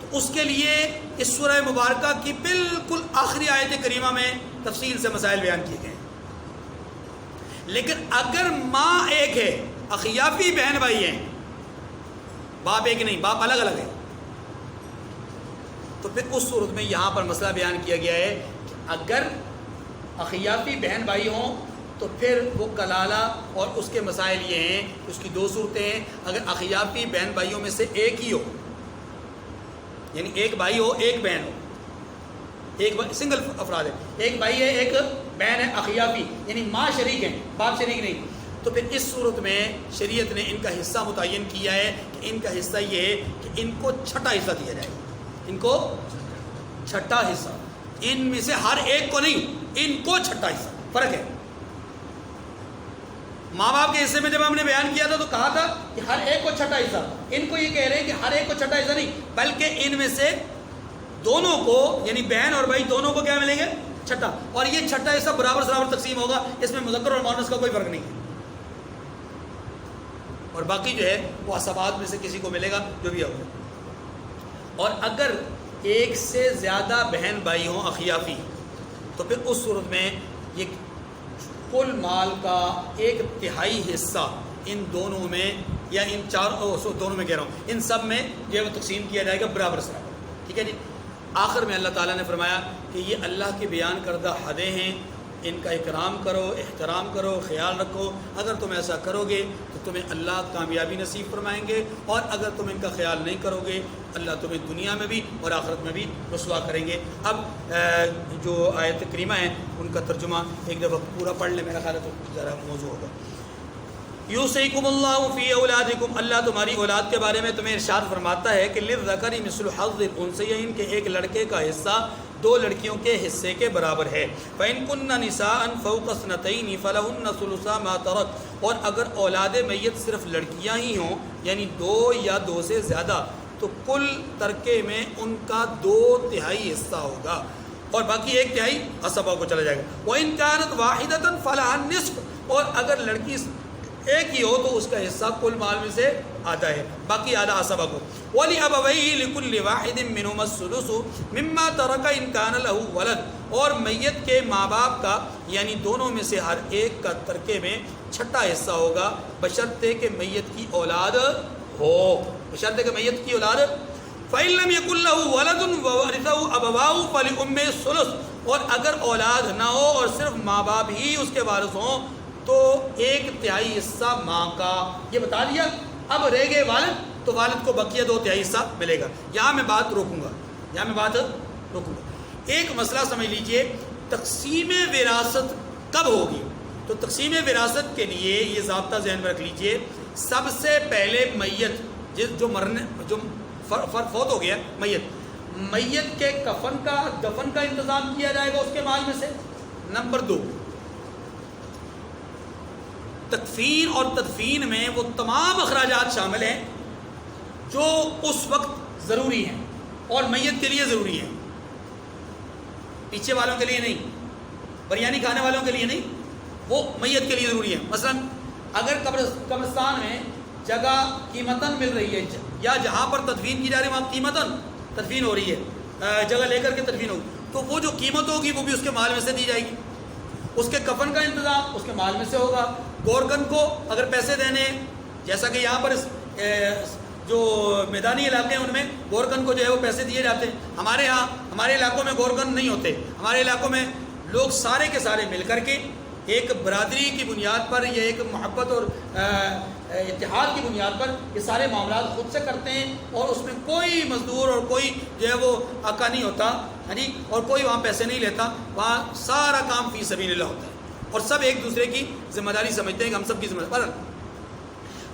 تو اس کے لیے اس سورہ مبارکہ کی بالکل آخری آیت کریمہ میں تفصیل سے مسائل بیان کیے گئے ہیں. لیکن اگر ماں ایک ہے، اخیافی بہن بھائی ہیں، باپ ایک نہیں، باپ الگ الگ ہے، تو پھر اس صورت میں یہاں پر مسئلہ بیان کیا گیا ہے کہ اگر اخیافی بہن بھائی ہوں تو پھر وہ کلالہ اور اس کے مسائل یہ ہیں، اس کی دو صورتیں ہیں. اگر اخیافی بہن بھائیوں میں سے ایک ہی ہو، یعنی ایک بھائی ہو ایک بہن ہو، ایک سنگل افراد ہے، ایک بھائی ہے ایک بہن ہے، اخیافی یعنی ماں شریک ہے باپ شریک نہیں، تو پھر اس صورت میں شریعت نے ان کا حصہ متعین کیا ہے کہ ان کا حصہ یہ ہے کہ ان کو چھٹا حصہ دیا جائے گا. ان کو چھٹا حصہ، ان میں سے ہر ایک کو نہیں، ان کو چھٹا حصہ. فرق ہے. ماں باپ کے حصے میں جب ہم نے بیان کیا تھا تو کہا تھا کہ ہر ایک کو چھٹا حصہ، ان کو یہ کہہ رہے ہیں کہ ہر ایک کو چھٹا حصہ نہیں، بلکہ ان میں سے دونوں کو یعنی بہن اور بھائی دونوں کو کیا ملیں گے؟ چھٹا. اور یہ چھٹا حصہ برابر تقسیم ہوگا، اس میں مذکر اور مؤنث کا کوئی فرق نہیں ہے. اور باقی جو ہے وہ اسبات میں سے کسی کو ملے گا جو بھی ہوگا. اور اگر ایک سے زیادہ بہن بھائی ہوں اخیافی تو پھر اس صورت میں یہ کل مال کا ایک تہائی حصہ ان دونوں میں یا ان دونوں میں کہہ رہا ہوں ان سب میں جو ہے وہ تقسیم کیا جائے گا برابر. ٹھیک ہے جی. آخر میں اللہ تعالیٰ نے فرمایا کہ یہ اللہ کی بیان کردہ حدیں ہیں، ان کا اکرام کرو، احترام کرو، خیال رکھو. اگر تم ایسا کرو گے تو تمہیں اللہ کامیابی نصیب فرمائیں گے، اور اگر تم ان کا خیال نہیں کرو گے اللہ تمہیں دنیا میں بھی اور آخرت میں بھی رسوا کریں گے. اب جو آیت کریمہ ہیں ان کا ترجمہ ایک دفعہ پورا پڑھ لیں، میرا خیال ہے تو ذرا موضوع ہوگا. یوصیکم اللہ فی اولادکم، اللہ تمہاری اولاد کے بارے میں تمہیں ارشاد فرماتا ہے کہ للذکر مثل حظ الانثیین، کہ ایک لڑکے کا حصہ دو لڑکیوں کے حصے کے برابر ہے. فإن كن نساء فوق اثنتین فلهن ثلثا ما ترک، اور اگر اولاد میت صرف لڑکیاں ہی ہوں یعنی دو یا دو سے زیادہ تو کل ترکے میں ان کا 2/3 حصہ ہوگا اور باقی 1/3 اسبا کو چلا جائے گا. وإن كانت واحدة فلها النصف، اور اگر لڑکی ایک ہی ہو تو اس کا حصہ کل مال میں سے آدھا ہے، باقی آدھا اسبا کو. وَلِأَبَوَيْهِ لِكُلِّ وَاحِدٍ مِّنْهُمَا السُّدُسُ مِمَّا تَرَكَ إِن كَانَ لَهُ وَلَدٌ، اور میت کے ماں باپ کا یعنی دونوں میں سے ہر ایک کا ترکے میں چھٹا حصہ ہوگا بشرطے کہ میت کی اولاد ہو، بشرطے کہ میت کی اولاد. فَإِن لَّمْ يَكُن لَّهُ وَلَدٌ وَوَرِثَهُ أَبَوَاهُ فَلِأُمِّهِ الثُّلُثُ، اور اگر اولاد نہ ہو اور صرف ماں باپ ہی اس کے وارث ہوں تو 1/3 حصہ ماں کا. یہ بتا دیا. اب رہ گئے والد، تو والد کو بقیہ 2/3 حصہ ملے گا. یہاں میں بات روکوں گا. ایک مسئلہ سمجھ لیجئے، تقسیم وراثت کب ہوگی؟ تو تقسیم وراثت کے لیے یہ ضابطہ ذہن میں رکھ لیجئے. سب سے پہلے میت جو فوت ہو گیا میت کے کفن کا دفن کا انتظام کیا جائے گا اس کے مال میں سے. نمبر 2، تکفین اور تدفین میں وہ تمام اخراجات شامل ہیں جو اس وقت ضروری ہیں اور میت کے لیے ضروری ہیں، پیچھے والوں کے لیے نہیں، بریانی کھانے والوں کے لیے نہیں، وہ میت کے لیے ضروری ہے. مثلا اگر قبرستان میں جگہ قیمتاً مل رہی ہے یا جہاں پر تدفین کی جا رہی ہے وہاں قیمتاً تدفین ہو رہی ہے، جگہ لے کر کے تدفین ہوگی، تو وہ جو قیمت ہوگی وہ بھی اس کے مال میں سے دی جائے گی. اس کے کفن کا انتظام اس کے مال میں سے ہوگا. گورکن کو اگر پیسے دینے، جیسا کہ یہاں پر جو میدانی علاقے ہیں ان میں گورکن کو جو ہے وہ پیسے دیے جاتے ہیں. ہمارے علاقوں میں گورکن نہیں ہوتے. ہمارے علاقوں میں لوگ سارے کے سارے مل کر کے ایک برادری کی بنیاد پر یا ایک محبت اور اتحاد کی بنیاد پر یہ سارے معاملات خود سے کرتے ہیں، اور اس میں کوئی مزدور اور کوئی جو ہے وہ آقا نہیں ہوتا، اور کوئی وہاں پیسے نہیں لیتا. وہاں سارا کام فی سبیل اللہ ہوتا ہے. اور سب ایک دوسرے کی ذمہ داری سمجھتے ہیں کہ ہم سب کی ذمہ داری.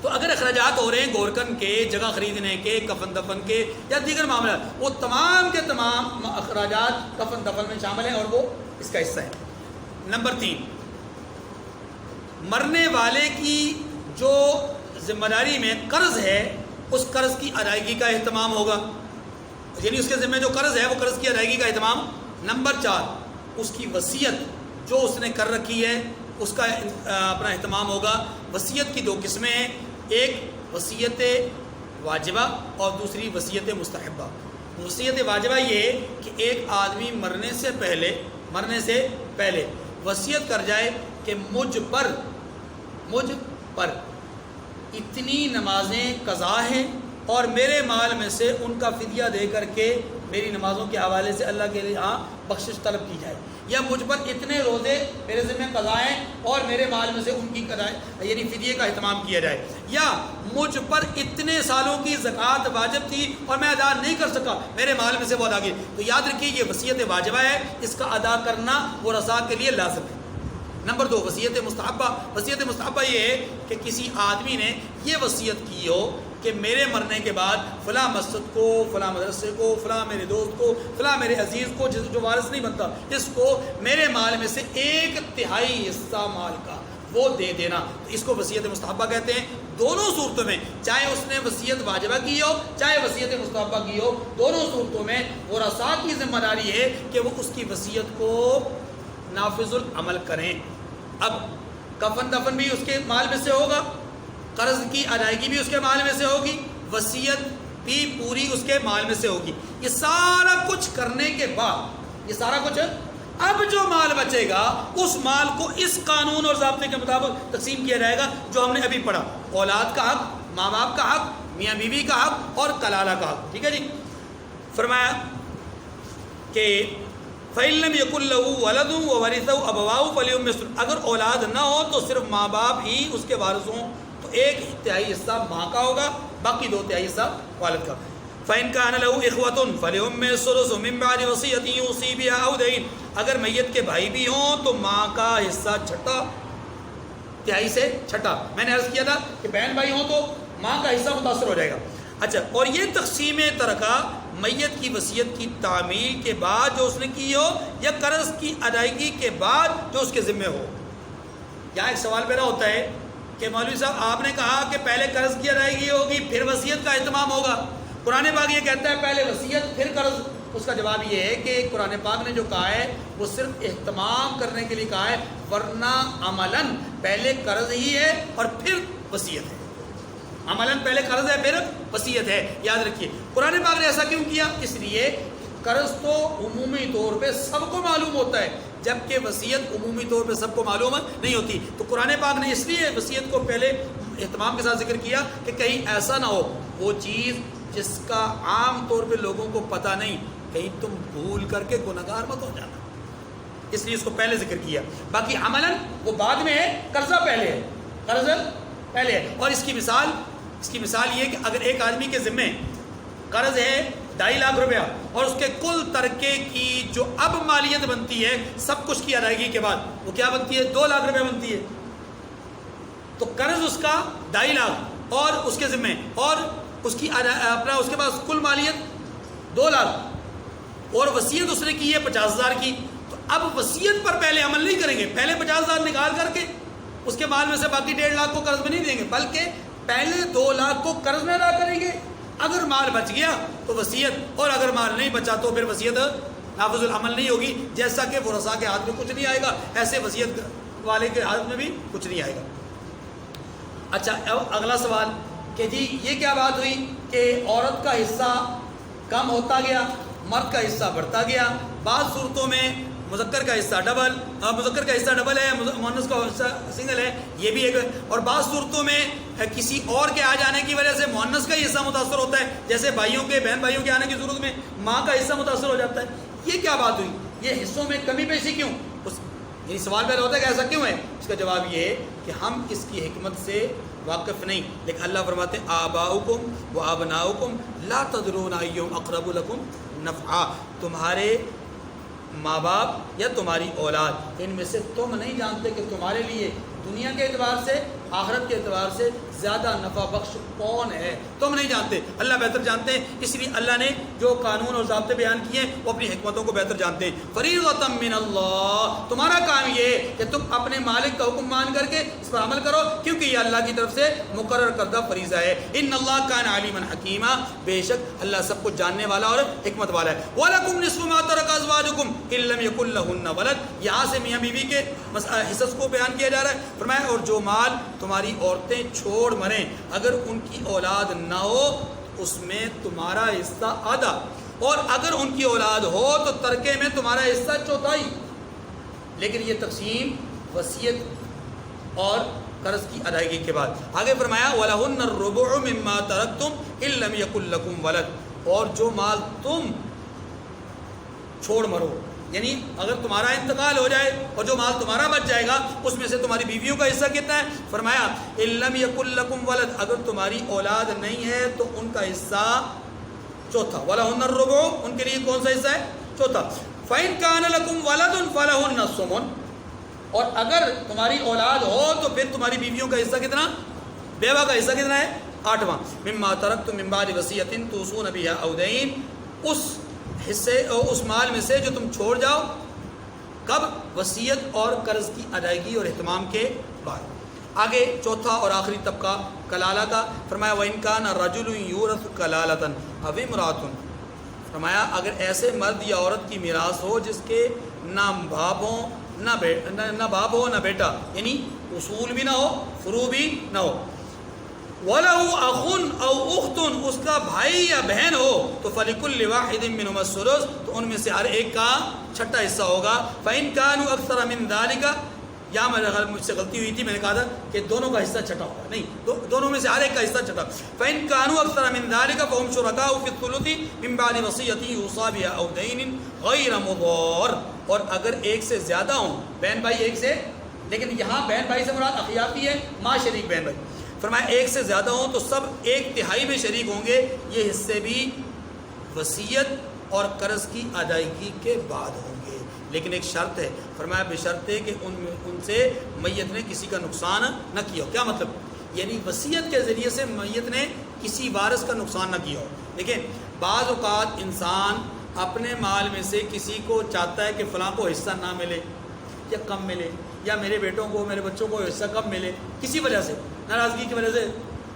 تو اگر اخراجات ہو رہے ہیں گورکن کے، جگہ خریدنے کے، کفن دفن کے یا دیگر معاملات، وہ تمام کے تمام اخراجات کفن دفن میں شامل ہیں اور وہ اس کا حصہ ہے. نمبر 3، مرنے والے کی جو ذمہ داری میں قرض ہے اس قرض کی ادائیگی کا اہتمام ہوگا، یعنی اس کے ذمہ جو قرض ہے وہ قرض کی ادائیگی کا اہتمام. نمبر 4، اس کی وصیت جو اس نے کر رکھی ہے اس کا اپنا اہتمام ہوگا. وصیت کی 2 قسمیں ہیں، ایک وصیت واجبہ اور دوسری وصیت مستحبہ. وصیت واجبہ یہ ہے کہ ایک آدمی مرنے سے پہلے وصیت کر جائے کہ مجھ پر اتنی نمازیں قضا ہیں اور میرے مال میں سے ان کا فدیہ دے کر کے میری نمازوں کے حوالے سے اللہ کے لیے بخشش طلب کی جائے، یا مجھ پر اتنے روزے میرے ذمہ قضا ہیں اور میرے مال میں سے ان کی قضا یعنی فدیے کا اہتمام کیا جائے، یا مجھ پر اتنے سالوں کی زکوٰۃ واجب تھی اور میں ادا نہیں کر سکا، میرے مال میں سے وہ ادا کی. تو یاد رکھیے یہ وصیت واجبہ ہے، اس کا ادا کرنا ورثاء کے لیے لازم ہے. نمبر 2، وصیت مستحبہ. وصیت مستحبہ یہ ہے کہ کسی آدمی نے یہ وصیت کی ہو کہ میرے مرنے کے بعد فلاں مسجد کو، فلاں مدرسے کو، فلاں میرے دوست کو، فلاں میرے عزیز کو جو وارث نہیں بنتا اس کو میرے مال میں سے 1/3 حصہ مال کا وہ دے دینا. اس کو وصیت مستحبہ کہتے ہیں. دونوں صورتوں میں، چاہے اس نے وصیت واجبہ کی ہو چاہے وصیت مستحبہ کی ہو، دونوں صورتوں میں ورثاء کی ذمہ داری ہے کہ وہ اس کی وصیت کو نافذ العمل کریں. اب کفن دفن بھی اس کے مال میں سے ہوگا، قرض کی ادائیگی بھی اس کے مال میں سے ہوگی، وصیت بھی پوری اس کے مال میں سے ہوگی. یہ سارا کچھ کرنے کے بعد اب جو مال بچے گا اس مال کو اس قانون اور ضابطے کے مطابق تقسیم کیا جائے گا جو ہم نے ابھی پڑھا. اولاد کا حق، ماں باپ کا حق، میاں بیوی کا حق اور کلالہ کا حق. ٹھیک ہے جی. فرمایا کہ فَإِن لَّمْ يَكُن لَّهُ وَلَدٌ وَوَرِثَهُ أَبَوَاهُ فَلِأُمِّهِ الثُّلُثُ. اگر اولاد نہ ہو تو صرف ماں باپ ہی اس کے وارث ہوں تو 1/3 حصہ ماں کا ہوگا، باقی 2/3 حصہ والد کا. فَإِن كَانَ لَهُ إِخْوَةٌ فَلِأُمِّهِ الثُّلُثُ مِن بَعْدِ وَصِيَّةٍ يُوصِي بِهَا أَوْ دَيْنٍ. اگر میت کے بھائی بھی ہوں تو ماں کا حصہ چھٹا، تہائی سے چھٹا. میں نے عرض کیا تھا کہ بہن بھائی ہوں تو ماں کا حصہ متاثر ہو جائے گا. اچھا، اور یہ تقسیم ترکہ میت کی وصیت کی تعمیل کے بعد جو اس نے کی ہو یا قرض کی ادائیگی کے بعد جو اس کے ذمہ ہو. یہاں ایک سوال پیدا ہوتا ہے کہ مولوی صاحب آپ نے کہا کہ پہلے قرض کی ادائیگی ہوگی پھر وصیت کا اہتمام ہوگا، قرآن پاک یہ کہتا ہے پہلے وصیت پھر قرض. اس کا جواب یہ ہے کہ قرآن پاک نے جو کہا ہے وہ صرف اہتمام کرنے کے لیے کہا ہے، ورنہ عملاً پہلے قرض ہی ہے اور پھر وصیت ہے. عملاً پہلے قرض ہے پھر وصیت ہے. یاد رکھیے قرآن پاک نے ایسا کیوں کیا؟ اس لیے قرض تو عمومی طور پہ سب کو معلوم ہوتا ہے جبکہ وصیت عمومی طور پہ سب کو معلوم نہیں ہوتی. تو قرآن پاک نے اس لیے وصیت کو پہلے اہتمام کے ساتھ ذکر کیا کہ کہیں ایسا نہ ہو وہ چیز جس کا عام طور پہ لوگوں کو پتہ نہیں، کہیں تم بھول کر کے گنہگار مت ہو جانا، اس لیے اس کو پہلے ذکر کیا. باقی عملاً وہ بعد میں ہے، قرضہ پہلے ہے، قرض پہلے ہے. اور اس کی مثال یہ کہ اگر ایک آدمی کے ذمے قرض ہے 2.5 لاکھ روپیہ اور اس کے کل ترکے کی جو اب مالیت بنتی ہے سب کچھ کی ادائیگی کے بعد وہ کیا بنتی ہے؟ 2 لاکھ روپیہ بنتی ہے. تو قرض اس کا 2.5 لاکھ اور اس کے ذمے اور اس کی اس کے پاس کل مالیت 2 لاکھ اور وصیت اس نے کی ہے 50,000 کی. تو اب وصیت پر پہلے عمل نہیں کریں گے، پہلے 50,000 نکال کر کے اس کے مال میں سے باقی 1.5 لاکھ کو قرض میں نہیں دیں گے، بلکہ پہلے 2 لاکھ کو قرض میں ادا کریں گے. اگر مال بچ گیا تو وصیت، اور اگر مال نہیں بچا تو پھر وصیت نافذ العمل نہیں ہوگی. جیسا کہ ورثاء کے ہاتھ میں کچھ نہیں آئے گا ایسے وصیت والے کے ہاتھ میں بھی کچھ نہیں آئے گا. اچھا، اگلا سوال کہ جی یہ کیا بات ہوئی کہ عورت کا حصہ کم ہوتا گیا، مرد کا حصہ بڑھتا گیا. بعض صورتوں میں مذکر کا حصہ ڈبل ہے، مؤنث کا حصہ سنگل ہے، یہ بھی ایک. اور بعض صورتوں میں کسی اور کے آ جانے کی وجہ سے مؤنث کا ہی حصہ متاثر ہوتا ہے، جیسے بہن بھائیوں کے آنے کی صورت میں ماں کا حصہ متاثر ہو جاتا ہے. یہ کیا بات ہوئی؟ یہ حصوں میں کمی بیشی کیوں؟ یعنی سوال پیدا ہوتا ہے کہ ایسا کیوں ہے؟ اس کا جواب یہ ہے کہ ہم اس کی حکمت سے واقف نہیں، لیکن اللہ فرماتے ہیں آباؤکم و ابناؤکم لا تدرون ایہم اقرب لکم نفعا. تمہارے ماں باپ یا تمہاری اولاد، ان میں سے تم نہیں جانتے کہ تمہارے لیے دنیا کے اعتبار سے آخرت کے اعتبار سے زیادہ نفع بخش کون ہے، تم نہیں جانتے، اللہ بہتر جانتے ہیں۔ اس لیے اللہ نے جو قانون اور ضابطے بیان کیے ہیں وہ اپنی حکمتوں کو بہتر جانتے ہیں۔ فریضۃ من اللہ، تمہارا کام یہ ہے کہ تم اپنے مالک کا حکم مان کر کے اس پر عمل کرو، کیونکہ یہ اللہ کی طرف سے مقرر کردہ فریضہ ہے۔ ان اللہ کان علیما حکیما، بے شک اللہ سب کچھ جاننے والا اور حکمت والا ہے۔ وَلَكُمْ نِصْفُ مَا تَرَكَ أَزْوَاجُكُمْ إِن لَّمْ يَكُن لَّهُنَّ وَلَدٌ، یہاں سے میاں بیوی کے حصص کو بیان کیا جا رہا ہے۔ فرمایا اور جو مال تمہاری عورتیں چھوڑ مریں اگر ان کی اولاد نہ ہو اس میں تمہارا حصہ آدھا، اور اگر ان کی اولاد ہو تو ترکے میں تمہارا حصہ چوتھائی۔ لیکن یہ تقسیم وصیت اور قرض کی ادائیگی کے بعد آگے فرمایا وَلَهُنَّ الرُّبُعُ مِمَّا تَرَكْتُمْ إِن لَّمْ يَكُن لَّكُمْ وَلَدٌ، اور جو مال تم چھوڑ مرو، یعنی اگر تمہارا انتقال ہو جائے اور جو مال تمہارا بچ جائے گا اس میں سے تمہاری بیویوں کا حصہ کتنا ہے؟ فرمایا إِن لَّمْ يَكُن لَّكُمْ وَلَدٌ، اگر تمہاری اولاد نہیں ہے تو ان کا حصہ چوتھا۔ وَلَهُنَّ الرُّبُعُ، ان کے لیے کون سا حصہ ہے؟ چوتھا۔ فَإِن كَانَ لَكُمْ وَلَدٌ فَلَهُنَّ الثُّمُنُ، اور اگر تمہاری اولاد ہو تو پھر تمہاری بیویوں کا حصہ کتنا؟ بیوہ کا حصہ کتنا ہے؟ 8واں۔ مما ترکتم من بعد وصیۃ توصون بها او دین، اس حصے اس مال میں سے جو تم چھوڑ جاؤ، کب؟ وصیت اور قرض کی ادائیگی اور اہتمام کے بعد۔ آگے چوتھا اور آخری طبقہ کلالہ کا، فرمایا وَإِن كَانَ رَجُلٌ يُورَثُ كَلَالَةً أَوِ امْرَأَةٌ، فرمایا اگر ایسے مرد یا عورت کی میراث ہو جس کے نہ باپ ہو نہ بیٹا، یعنی اصول بھی نہ ہو فروع بھی نہ ہو، وَلَهُ أَخٌ أَوْ أُخْتٌ، اس کا بھائی یا بہن ہو، تو فَلِكُلِّ وَاحِدٍ مِّنْهُمَا السُّدُسُ، تو ان میں سے ہر ایک کا چھٹا حصہ ہوگا۔ فَإِن كَانُوا أَكْثَرَ مِن ذَلِكَ، یا مجھ سے غلطی ہوئی تھی، میں نے کہا تھا کہ دونوں کا حصہ چھٹا ہوگا، نہیں، دونوں میں سے ہر ایک کا حصہ چھٹا۔ فَإِن كَانُوا أَكْثَرَ مِن ذَلِكَ فَهُمْ شُرَكَاءُ فِي الثُّلُثِ مِن بَعْدِ وَصِيَّةٍ يُوصَىٰ بِهَا أَوْ دَيْنٍ غَيْرَ مُضَارٍ، اور اگر ایک سے زیادہ ہوں، بہن بھائی ایک سے، لیکن یہاں بہن بھائی سے مراد اخیاتی ہے، ماں شریک بہن بھائی، فرمایا ایک سے زیادہ ہوں تو سب 1/3 میں شریک ہوں گے، یہ حصے بھی وصیت اور قرض کی ادائیگی کے بعد ہوں گے، لیکن ایک شرط ہے، فرمایا بشرط ہے کہ ان سے میت نے کسی کا نقصان نہ کیا ہو۔ کیا مطلب؟ یعنی وصیت کے ذریعے سے میت نے کسی وارث کا نقصان نہ کیا ہو۔ دیکھیں بعض اوقات انسان اپنے مال میں سے کسی کو چاہتا ہے کہ فلاں کو حصہ نہ ملے یا کم ملے، یا میرے بیٹوں کو میرے بچوں کو حصہ کم ملے، کسی وجہ سے ناراضگی کی وجہ سے،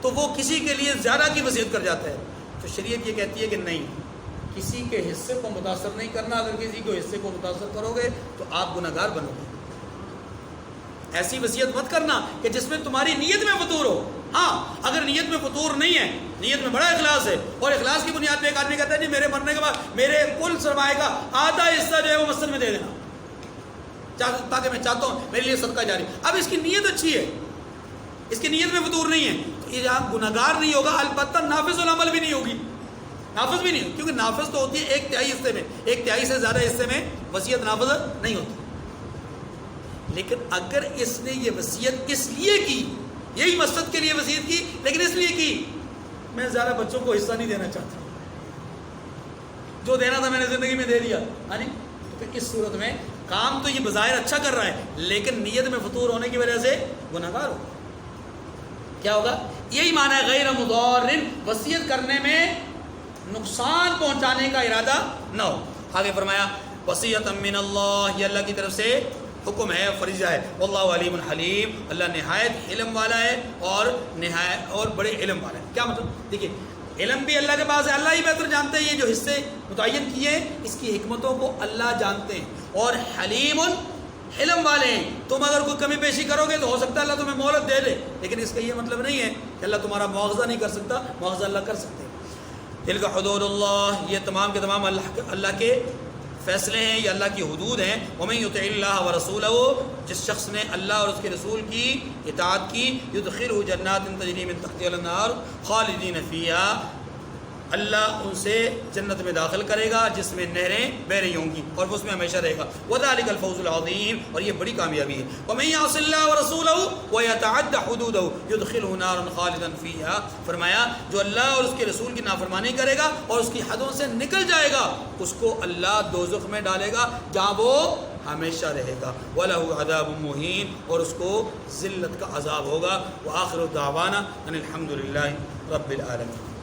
تو وہ کسی کے لیے زیادہ کی وصیت کر جاتا ہے۔ تو شریعت یہ کہتی ہے کہ نہیں، کسی کے حصے کو متاثر نہیں کرنا، اگر کسی کو حصے کو متاثر کرو گے تو آپ گناہ گار بنو گے۔ ایسی وصیت مت کرنا کہ جس میں تمہاری نیت میں فطور ہو۔ ہاں اگر نیت میں فطور نہیں ہے، نیت میں بڑا اخلاص ہے، اور اخلاص کی بنیاد پہ ایک آدمی کہتا ہے جی میرے مرنے کے بعد میرے کل سرمایہ کا آدھا حصہ جو ہے وہ مسجد میں دے دینا، تاکہ میں چاہتا ہوں میرے لیے صدقہ جاری، اب اس کی نیت اچھی ہے، اس کی نیت میں فطور نہیں ہے، تو یہ گناہ گار نہیں ہوگا، البتہ نافذ العمل بھی نہیں ہوگی، نافذ بھی نہیں ہوگی، کیونکہ نافذ تو ہوتی ہے 1/3 حصے میں، 1/3 سے زیادہ حصے میں وصیت نافذ نہیں ہوتی۔ لیکن اگر اس نے یہ وصیت اس لیے کی، یہی مقصد کے لیے وصیت کی، لیکن اس لیے کی میں زیادہ بچوں کو حصہ نہیں دینا چاہتا، جو دینا تھا میں نے زندگی میں دے دیا، ہاں جی، تو پھر اس صورت میں کام تو یہ بظاہر اچھا کر رہا ہے لیکن نیت میں فطور ہونے کی وجہ سے گناہ گار ہوگا۔ کیا ہوگا؟ یہی معنی ہے غیر مضار، وصیت کرنے میں نقصان پہنچانے کا ارادہ نہ ہو۔ آگے فرمایا وصیۃ من اللہ، یہ اللہ کی طرف سے حکم ہے، فریضہ ہے۔ واللہ علیم حلیم، اللہ نہایت علم والا ہے اور بڑے علم والا ہے۔ کیا مطلب؟ دیکھیے علم بھی اللہ کے پاس ہے، اللہ ہی بہتر جانتے ہیں، یہ جو حصے متعین کیے ہیں اس کی حکمتوں کو اللہ جانتے ہیں، اور حلیم علم والے ہیں۔ تم اگر کوئی کمی پیشی کرو گے تو ہو سکتا ہے اللہ تمہیں مہلت دے دے، لیکن اس کا یہ مطلب نہیں ہے کہ اللہ تمہارا مواخذہ نہیں کر سکتا، مواخذہ اللہ کر سکتے ہیں۔ تلک حدود اللہ، یہ تمام کے تمام اللہ کے فیصلے ہیں، یہ اللہ کی حدود ہیں۔ ومن یطع اللہ ورسولہ، جس شخص نے اللہ اور اس کے رسول کی اطاعت کی، یدخلہ جنات تجری من تحتها الانہار خالدین فیہا، اللہ ان سے جنت میں داخل کرے گا جس میں نہریں بہ رہی ہوں گی اور وہ اس میں ہمیشہ رہے گا. وذلک الفوز العظیم، اور یہ بڑی کامیابی ہے. ومن یعص اللہ ورسولہ ویتعد حدودہ یدخلہ نارا خالدا فیہا، فرمایا جو اللہ اور اس کے رسول کی نافرمانی کرے گا اور اس کی حدوں سے نکل جائے گا اس کو اللہ دوزخ میں ڈالے گا جہاں وہ ہمیشہ رہے گا. وَلَهُ عَذَابٌ مُّهِينٌ، اور اس کو ذلت کا عذاب ہوگا. وآخر دعوانا ان الحمد للہ رب العالمین.